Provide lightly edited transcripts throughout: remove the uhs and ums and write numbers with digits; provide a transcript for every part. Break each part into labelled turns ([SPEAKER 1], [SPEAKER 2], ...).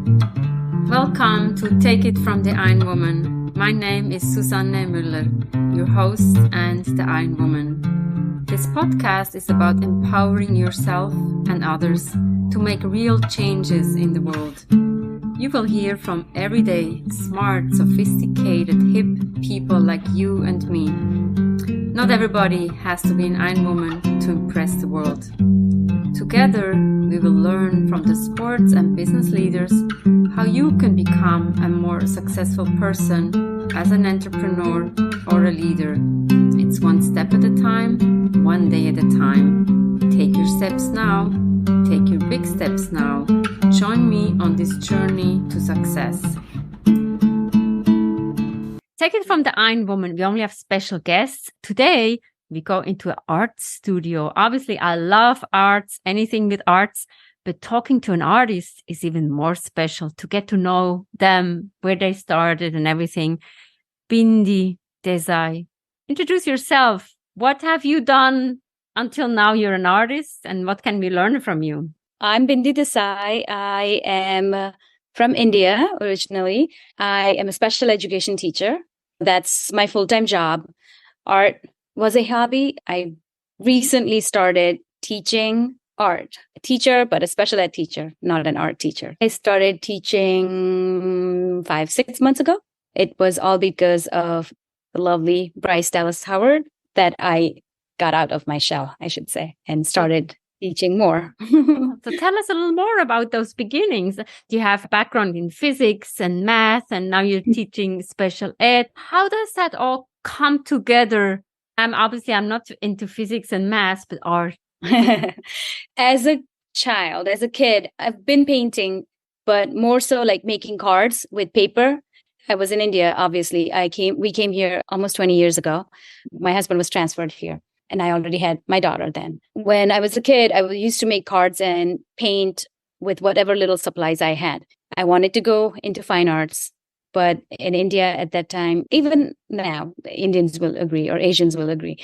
[SPEAKER 1] Welcome to Take It from the Ironwoman. My name is Susanne Müller, your host and the Ironwoman. This podcast is about empowering yourself and others to make real changes in the world. You will hear from everyday, smart, sophisticated, hip people like you and me. Not everybody has to be an Ironwoman to impress the world. Together, we will learn from the sports and business leaders how you can become a more successful person as an entrepreneur or a leader. It's one step at a time, one day at a time. Take your steps now. Take your big steps now. Join me on this journey to success. Take it from the Ironwoman. We only have special guests. Today, we go into an art studio. Obviously, I love arts, anything with arts, but talking to an artist is even more special to get to know them, where they started and everything. Bindi Desai, introduce yourself. What have you done until now? You're an artist, and what can we learn from you?
[SPEAKER 2] I'm Bindi Desai. I am from India originally. I am a special education teacher. That's my full-time job. Art was a hobby. I recently started teaching art. A teacher, but a special ed teacher, not an art teacher. I started teaching 5-6 months ago. It was all because of the lovely Bryce Dallas Howard that I got out of my shell, I should say, and started teaching more.
[SPEAKER 1] So tell us a little more about those beginnings. You have a background in physics and math, and now you're teaching special ed. How does that all come together? Obviously, I'm not into physics and math, but art.
[SPEAKER 2] As a child, as a kid, I've been painting, but more so like making cards with paper. I was in India, obviously. We came here almost 20 years ago. My husband was transferred here, and I already had my daughter then. When I was a kid, I used to make cards and paint with whatever little supplies I had. I wanted to go into fine arts. But in India at that time, even now, Indians will agree or Asians will agree.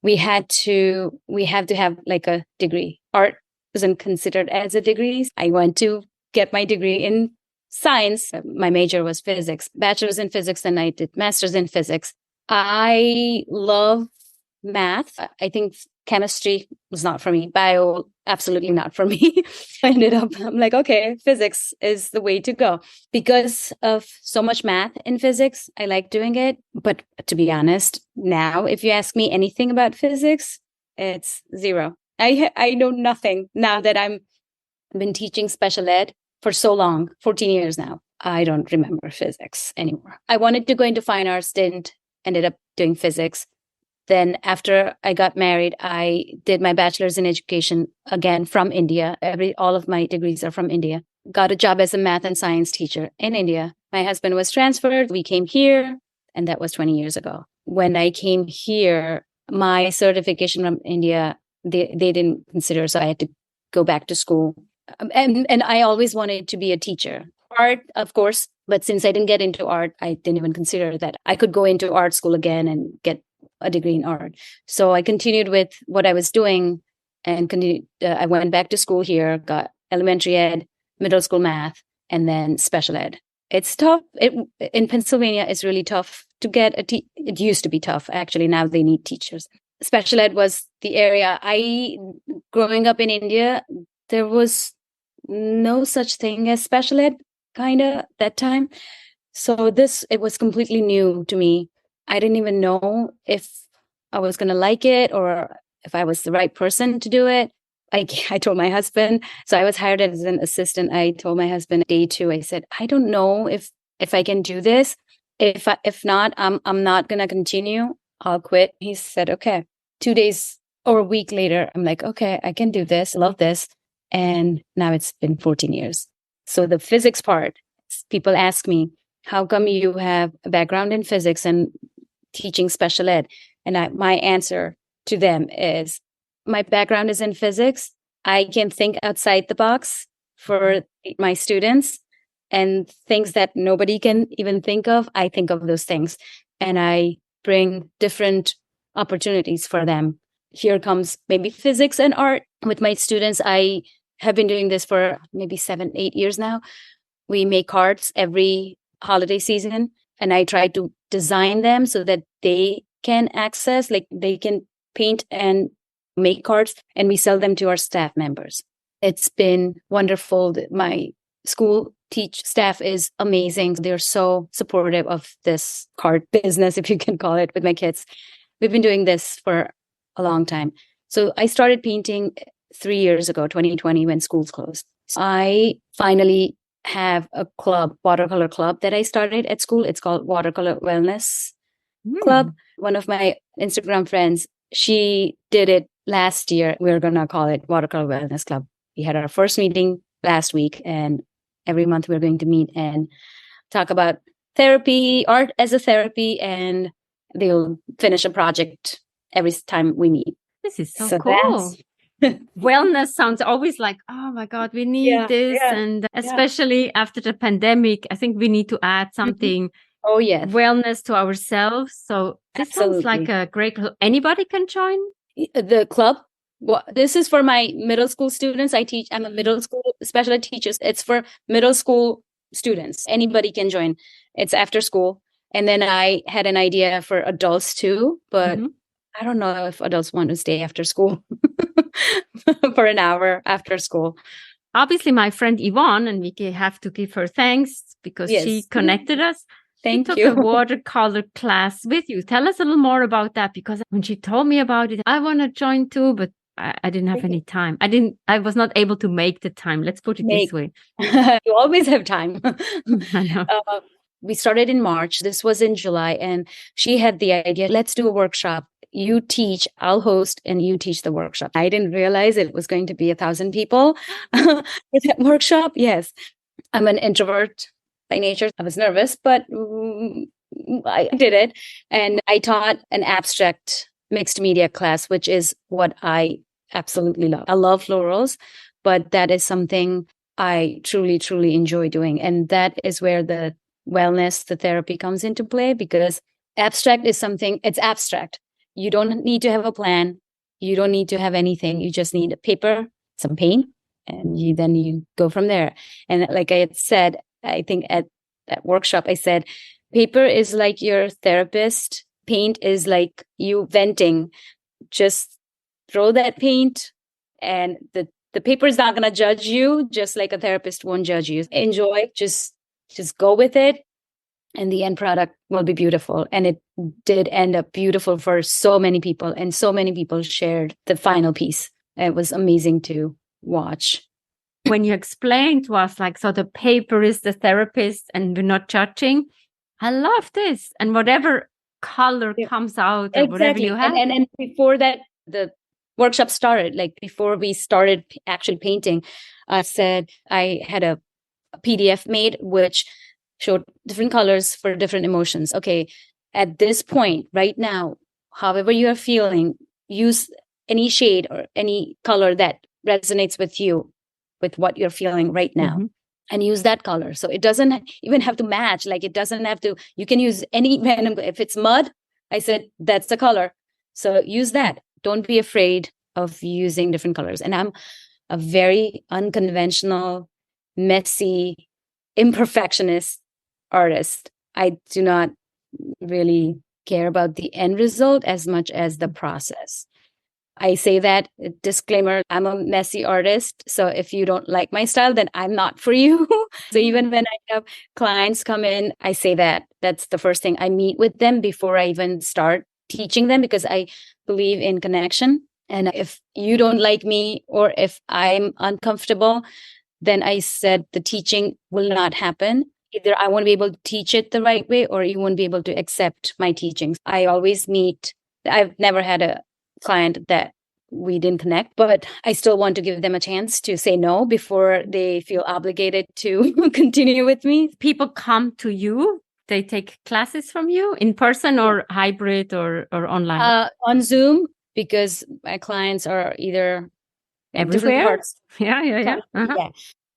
[SPEAKER 2] We have to have like a degree. Art wasn't considered as a degree. I went to get my degree in science. My major was physics, bachelor's in physics, and I did master's in physics. I love math. I think chemistry was not for me. Bio, absolutely not for me. I'm like, okay, physics is the way to go. Because of so much math in physics, I like doing it. But to be honest, now, if you ask me anything about physics, it's zero. I know nothing now that I've been teaching special ed for so long, 14 years now. I don't remember physics anymore. I wanted to go into fine arts, ended up doing physics. Then after I got married, I did my bachelor's in education again from India. All of my degrees are from India. Got a job as a math and science teacher in India. My husband was transferred. We came here, and that was 20 years ago. When I came here, my certification from India, they didn't consider, so I had to go back to school. And I always wanted to be a teacher. Art, of course, but since I didn't get into art, I didn't even consider that I could go into art school again and get a degree in art. So I continued with what I was doing and continued. I went back to school here, got elementary ed, middle school math, and then special ed. It's tough. In Pennsylvania, it's really tough to get it used to be tough. Actually, now they need teachers. Special ed was the area. Growing up in India, there was no such thing as special ed, kind of, that time. So it was completely new to me. I didn't even know if I was going to like it or if I was the right person to do it. I told my husband, so I was hired as an assistant. I told my husband day 2, I said, I don't know if I can do this. If not, I'm not going to continue. I'll quit. He said, okay. 2 days or a week later, I'm like, okay, I can do this. Love this. And now it's been 14 years. So the physics part, people ask me, how come you have a background in physics and teaching special ed? And my answer to them is, my background is in physics. I can think outside the box for my students, and things that nobody can even think of, I think of those things. And I bring different opportunities for them. Here comes maybe physics and art with my students. I have been doing this for maybe 7-8 years now. we make cards every holiday season, and I try to design them so that they can access, like they can paint and make cards, and we sell them to our staff members. It's been wonderful. My school staff is amazing. They're so supportive of this card business, if you can call it, with my kids. We've been doing this for a long time. So I started painting 3 years ago, 2020, when schools closed. I finally have a club, watercolor club, that I started at school. It's called Watercolor Wellness Club. One of my Instagram friends, she did it last year. We're going to call it Watercolor Wellness Club. We had our first meeting last week, and every month we're going to meet and talk about therapy, art as a therapy, and they'll finish a project every time we meet.
[SPEAKER 1] This is so cool. Wellness sounds always like, oh my God, we need this. And especially after the pandemic, I think we need to add something.
[SPEAKER 2] Oh, yes.
[SPEAKER 1] Wellness to ourselves. So this sounds like a great, anybody can join
[SPEAKER 2] the club. Well, this is for my middle school students. I'm a middle school special ed teacher. It's for middle school students. Anybody can join. It's after school. And then I had an idea for adults too, but I don't know if adults want to stay after school for an hour after school.
[SPEAKER 1] Obviously, my friend Yvonne, and we have to give her thanks because she connected us.
[SPEAKER 2] Thank you.
[SPEAKER 1] She took a watercolor class with you. Tell us a little more about that, because when she told me about it, I want to join too, but I didn't have any time. I was not able to make the time. Let's put it this way.
[SPEAKER 2] You always have time.
[SPEAKER 1] I know.
[SPEAKER 2] We started in March. This was in July. And she had the idea, let's do a workshop. You teach, I'll host, and you teach the workshop. I didn't realize it was going to be 1,000 people with that workshop. Yes. I'm an introvert by nature. I was nervous, but I did it. And I taught an abstract mixed media class, which is what I absolutely love. I love florals, but that is something I truly, truly enjoy doing. And that is where the wellness, the therapy comes into play, because abstract is something, it's abstract. You don't need to have a plan. You don't need to have anything. You just need a paper, some paint, and then you go from there. And like I had said, I think at that workshop, I said, paper is like your therapist. Paint is like you venting. Just throw that paint, and the paper is not going to judge you, just like a therapist won't judge you. Enjoy, just go with it, and the end product will be beautiful. And it did end up beautiful for so many people, and so many people shared the final piece. It was amazing to watch.
[SPEAKER 1] When you explained to us, like, so the paper is the therapist and we're not judging, I love this. And whatever color comes out, or whatever you have.
[SPEAKER 2] And before that, the workshop started, like before we started actually painting, I said I had a PDF made which showed different colors for different emotions. Okay, at this point right now, however you are feeling, use any shade or any color that resonates with you, with what you're feeling right now, and use that color. So it doesn't even have to match. Like, it doesn't have to, you can use any random, if it's mud, I said, that's the color. So use that. Don't be afraid of using different colors. And I'm a very unconventional, messy, imperfectionist artist. I do not really care about the end result as much as the process. I say that, disclaimer, I'm a messy artist. So if you don't like my style, then I'm not for you. So even when I have clients come in, I say that. That's the first thing. I meet with them before I even start teaching them, because I believe in connection. And if you don't like me, or if I'm uncomfortable, then I said the teaching will not happen. Either I won't be able to teach it the right way, or you won't be able to accept my teachings. I always meet, I've never had a client that we didn't connect, but I still want to give them a chance to say no before they feel obligated to continue with me.
[SPEAKER 1] People come to you, they take classes from you in person, or hybrid, or online?
[SPEAKER 2] On Zoom, because my clients are either
[SPEAKER 1] everywhere.
[SPEAKER 2] Yeah.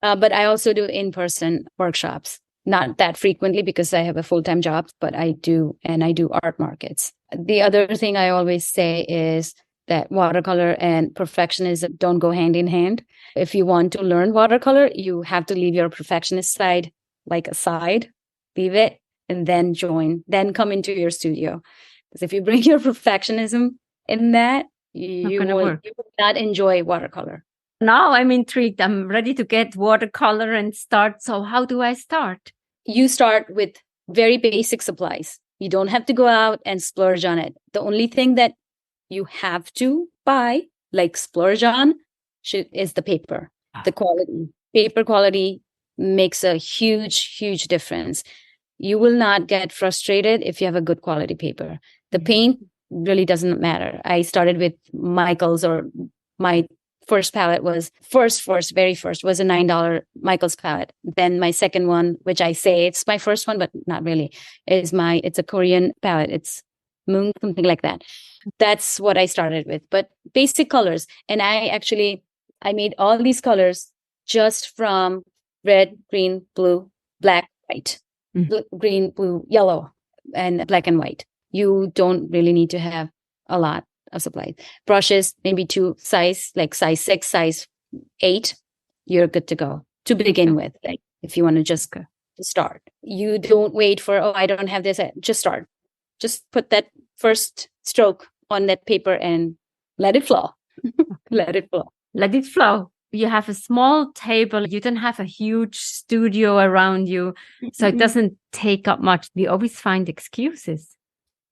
[SPEAKER 2] But I also do in-person workshops. Not that frequently because I have a full-time job, but I do, and I do art markets. The other thing I always say is that watercolor and perfectionism don't go hand in hand. If you want to learn watercolor, you have to leave your perfectionist side like aside, leave it, and then then come into your studio. Because if you bring your perfectionism in that, you will not enjoy watercolor.
[SPEAKER 1] Now I'm intrigued. I'm ready to get watercolor and start. So how do I start?
[SPEAKER 2] You start with very basic supplies. You don't have to go out and splurge on it. The only thing that you have to buy, like splurge on, is the paper, the quality. Paper quality makes a huge, huge difference. You will not get frustrated if you have a good quality paper. The paint really doesn't matter. I started with Michael's, or my first palette was very first was a $9 Michael's palette. Then my second one, which I say it's my first one, but not really, it's a Korean palette. It's Moon, something like that. That's what I started with, but basic colors. And I made all these colors just from red, green, blue, black, white, green, blue, yellow, and black and white. You don't really need to have a lot of supplies. Brushes, maybe two size, like size 6, size 8, you're good to go to begin with. Like if you want to just start, you don't wait for, I don't have this. Just start. Just put that first stroke on that paper and let it flow. Let it flow.
[SPEAKER 1] Let it flow. You have a small table. You don't have a huge studio around you. So it doesn't take up much. We always find excuses.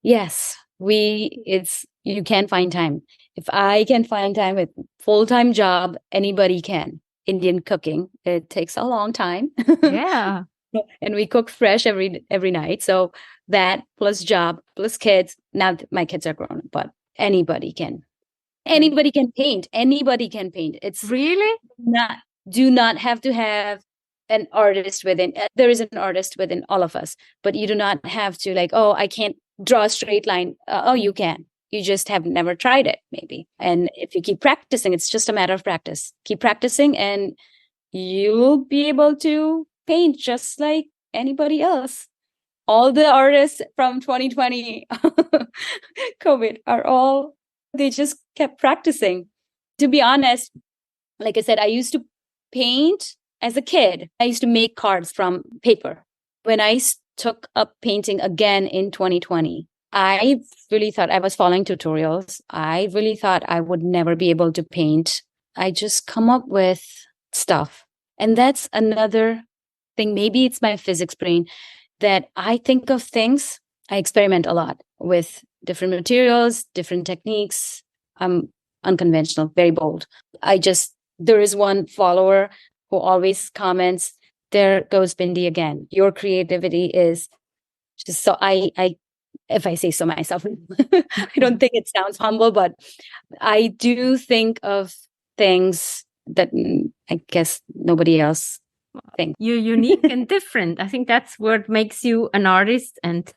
[SPEAKER 2] Yes. You can find time. If I can find time with full-time job, anybody can. Indian cooking, it takes a long time.
[SPEAKER 1] Yeah.
[SPEAKER 2] And we cook fresh every night. So that plus job, plus kids. Now my kids are grown, but anybody can paint. Anybody can paint. It's
[SPEAKER 1] really
[SPEAKER 2] do not have to have an artist within. There is an artist within all of us, but you do not have to I can't draw a straight line. You can. You just have never tried it, maybe. And if you keep practicing, it's just a matter of practice. Keep practicing and you'll be able to paint just like anybody else. All the artists from 2020 COVID they just kept practicing. To be honest, like I said, I used to paint as a kid. I used to make cards from paper. When I took up painting again in 2020, I really thought I was following tutorials. I really thought I would never be able to paint. I just come up with stuff. And that's another thing. Maybe it's my physics brain that I think of things. I experiment a lot with different materials, different techniques. I'm unconventional, very bold. There is one follower who always comments, "There goes Bindi again. Your creativity is just so," if I say so myself, I don't think it sounds humble, but I do think of things that I guess nobody else thinks.
[SPEAKER 1] You're unique and different. I think that's what makes you an artist and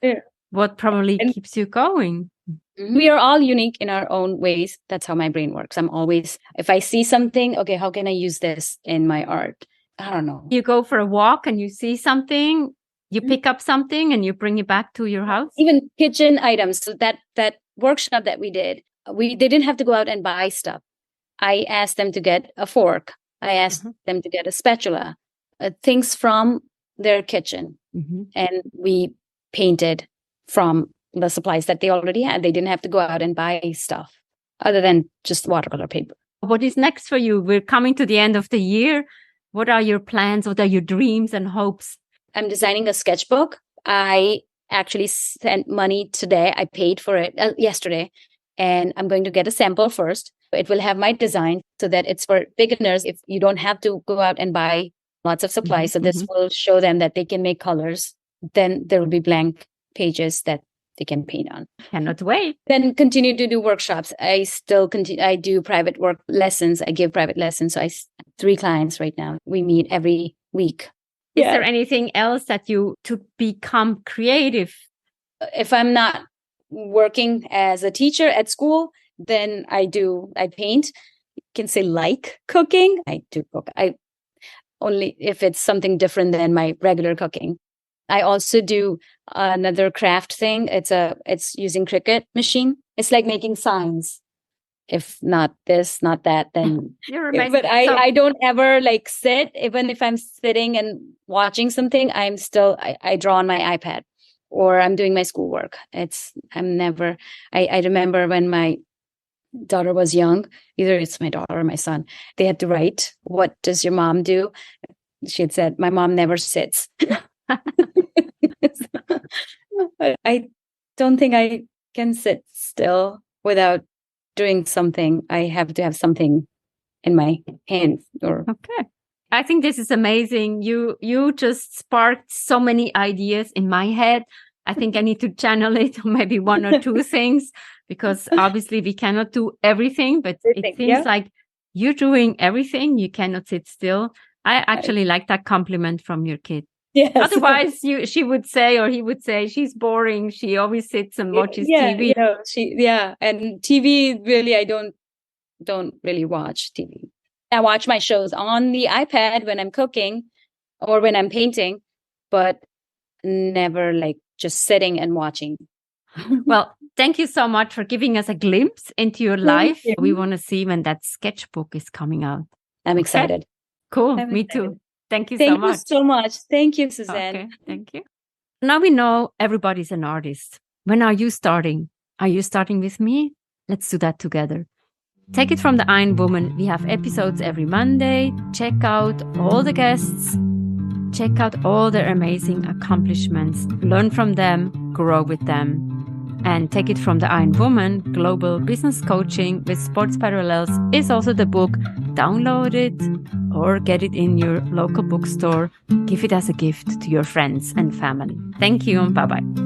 [SPEAKER 1] what probably keeps you going.
[SPEAKER 2] We are all unique in our own ways. That's how my brain works. I'm always, if I see something, okay, how can I use this in my art? I don't know.
[SPEAKER 1] You go for a walk and you see something, you pick up something and you bring it back to your house?
[SPEAKER 2] Even kitchen items. So that workshop that we did, they didn't have to go out and buy stuff. I asked them to get a fork. I asked them to get a spatula, things from their kitchen. And we painted from the supplies that they already had. They didn't have to go out and buy stuff other than just watercolor paper.
[SPEAKER 1] What is next for you? We're coming to the end of the year. What are your plans? What are your dreams and hopes?
[SPEAKER 2] I'm designing a sketchbook. I actually sent money today. I paid for it yesterday. And I'm going to get a sample first. It will have my design so that it's for beginners. If you don't have to go out and buy lots of supplies. So this will show them that they can make colors. Then there will be blank pages that they can paint on.
[SPEAKER 1] Cannot wait.
[SPEAKER 2] Then continue to do workshops. I still continue. I do private work lessons. I give private lessons. So I have 3 clients right now. We meet every week.
[SPEAKER 1] Is there anything else that to become creative?
[SPEAKER 2] If I'm not working as a teacher at school, then I paint. You can say like cooking. I do cook. I only if it's something different than my regular cooking. I also do another craft thing. It's using Cricut machine. It's like making signs. if not this, not that, then
[SPEAKER 1] You're amazing.
[SPEAKER 2] But I don't ever like sit, even if I'm sitting and watching something, I'm still, I draw on my iPad or I'm doing my schoolwork. I remember when my daughter was young, either it's my daughter or my son, they had to write, what does your mom do? She had said, my mom never sits. I don't think I can sit still without doing something. I have to have something in my hand.
[SPEAKER 1] Okay. I think this is amazing. You just sparked so many ideas in my head. I think I need to channel it, or maybe one or two things, because obviously we cannot do everything, but it seems like you're doing everything. You cannot sit still. I actually like that compliment from your kid.
[SPEAKER 2] Yes.
[SPEAKER 1] Otherwise, she would say, or he would say, she's boring. She always sits and watches TV.
[SPEAKER 2] And TV, really, I don't really watch TV. I watch my shows on the iPad when I'm cooking or when I'm painting, but never like just sitting and watching.
[SPEAKER 1] Well, thank you so much for giving us a glimpse into your life. We want to see when that sketchbook is coming out.
[SPEAKER 2] I'm excited.
[SPEAKER 1] Cool. Me too. Thank you so much.
[SPEAKER 2] Thank you so much. Thank you, Suzanne.
[SPEAKER 1] Okay, thank you. Now we know everybody's an artist. When are you starting? Are you starting with me? Let's do that together. Take it from the Ironwoman. We have episodes every Monday. Check out all the guests. Check out all their amazing accomplishments. Learn from them. Grow with them. And Take It from the Ironwoman, Global Business Coaching with Sports Parallels is also the book. Download it or get it in your local bookstore. Give it as a gift to your friends and family. Thank you and bye-bye.